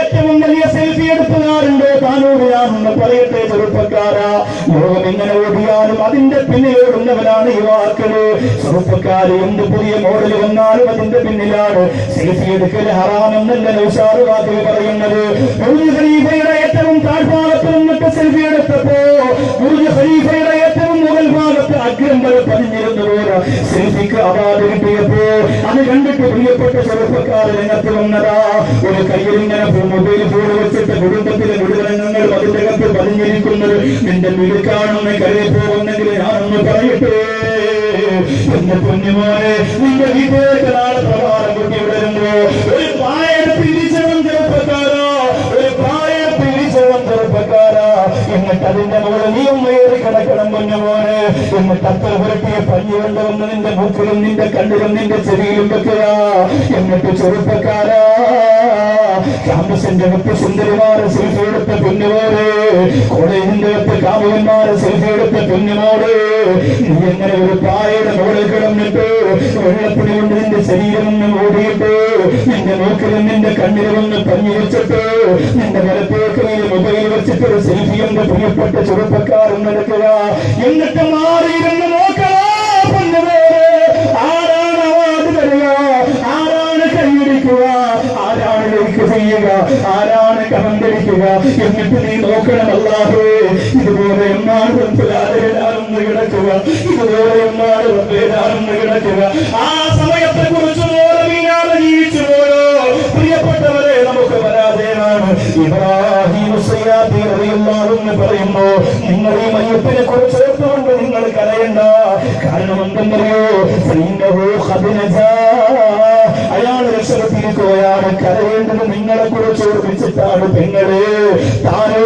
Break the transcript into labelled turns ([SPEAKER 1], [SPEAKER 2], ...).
[SPEAKER 1] ഏറ്റവും വലിയ സെൽഫി എടുപ്പുകാരുണ്ട് താനൂറിയാണെന്ന് പറയട്ടെ ചെറുപ്പക്കാരാ. ലോകം എങ്ങനെ ഓടിയാലും അതിന്റെ പിന്നിലോടുന്നവരാണ് യുവാക്കള്. ചെറുപ്പക്കാര് എന്ത് പുതിയ മോഡൽ വന്നാലും അതിന്റെ പിന്നിലാണ്. സെൽഫി എടുക്കൽ ഹറാമെന്നല്ല നൗഷാദ് വാക്കിൽ പറയുന്നത്. ബുർജ് ഖലീഫയുടെ ഏറ്റവും താഴ്ഭാഗത്ത് നിന്നിട്ട് സെൽഫി എടുത്തപ്പോ ബുർജ് ഖലീഫയുടെ ഏറ്റവും മുകൾ ഭാഗത്ത് അഗ്രം വരെ പതിഞ്ഞിരുന്നു പോലെ സെൽഫിക്ക് അവാർഡ് കിട്ടിയപ്പോ അത് കണ്ടിട്ട് പ്രിയപ്പെട്ട ചെറുപ്പക്കാർ രംഗത്ത് വന്നതാ. ഒരു കയ്യിൽ ഇങ്ങനെ മൊബൈൽ ഫോൺ വെച്ചിട്ട് കുടുംബത്തിലെ മുഴുവനങ്ങൾ അതിന്റെ അകത്ത് പതിഞ്ഞിരിക്കുന്നത് നിന്റെ വീട് കാണുന്ന കരയിൽ പോകുന്നെങ്കിൽ ഞാനൊന്ന് പറയട്ടെ എന്റെ കുഞ്ഞുമോനെ, നിന്റെ വീട്ടിലേക്ക് നാളെ പ്രഭാതം കുട്ടി വരുമ്പോ ഒരു പായ പിരിച്ചവൻ ചെറുപ്പക്കാരാ, ഒരു പായ പിരിച്ചവൻ ചെറുപ്പക്കാരാ. എന്നിട്ട് അതിന്റെ മുകളിൽ നീയും വേറി കിടക്കണം കുഞ്ഞുമോനെ. എന്നിട്ട് അത്ര പുരട്ടിയ പഞ്ഞി കൊണ്ടുവന്ന് നിന്റെ മൂക്കിലും നിന്റെ കണ്ണിലും നിന്റെ ചെവിയിലും വെക്കുക. എന്നിട്ട് ചെറുപ്പക്കാരാ, ക്യാമ്പസിന്റെ അകത്ത് സുന്ദരിമാരെ സെൽഫി എടുത്ത കുഞ്ഞുമോനെ, കോളേജിന്റെ അകത്ത് കാമുകന്മാരെ സെൽഫി എടുത്ത കുഞ്ഞുമോനെ, നീ എങ്ങനെ ഒരു പായയുടെ മുകളിൽ കിടന്നിട്ട് വെള്ളപ്പിടി കൊണ്ട് നിന്റെ ശരീരം ഒന്ന് ഓടിയിട്ട് നിന്റെ മൂക്കിലും നിന്റെ കണ്ണിലും ഒന്ന് പഞ്ഞി വെച്ചിട്ട് നിന്റെ വലത്തേക്ക് നീ മൊബൈൽ വെച്ചിട്ട് ഒരു സെൽഫി എന്റെ പ്രിയപ്പെട്ട ചെറുപ്പക്കാരൻ നടക്കുക. എന്നിട്ട് മാറിയിരുന്ന് നോക്കണോ പൊന്നുമോനെ, ആരാണ് അവാർഡ് തരിക, ആരാണ് കൈയടിക്കുക, ആരാണ് ലൈക്ക് ചെയ്യുക, ആരാണ് കമന്റടിക്കുക. എന്നിട്ട് നീ നോക്കണം അല്ലാഹുവേ, ഇതുപോലെ എന്നാണ് റബ്ബിലാരെന്ന് കിടക്കുക, ഇതുപോലെ എന്നാണ് റബ്ബിലാരെന്ന് കിടക്കുക. ആ സമയത്തെ കുറിച്ച് മോലമീനാണ് ജീവിച്ചു പോയോ പ്രിയപ്പെട്ടവരെ, നമുക്ക് പരാജയമാണ്. ഇബ്രാഹിം സയ്യാദി റളിയല്ലാഹു അൻഹു പറയുന്നു, നിങ്ങൾ ഈ മയ്യത്തിനെ കുറിച്ച് ഓർത്തുകൊണ്ട് നിങ്ങൾ കരയണ്ട. കാരണം എന്തെന്നറിയോ, അയാൾ രക്ഷപ്പെട്ടിരിക്കുകയാണ്. കരയേണ്ടത് നിങ്ങളെ കുറിച്ച് ഓർമ്മിച്ചിട്ടാണ്. പെങ്ങളെ,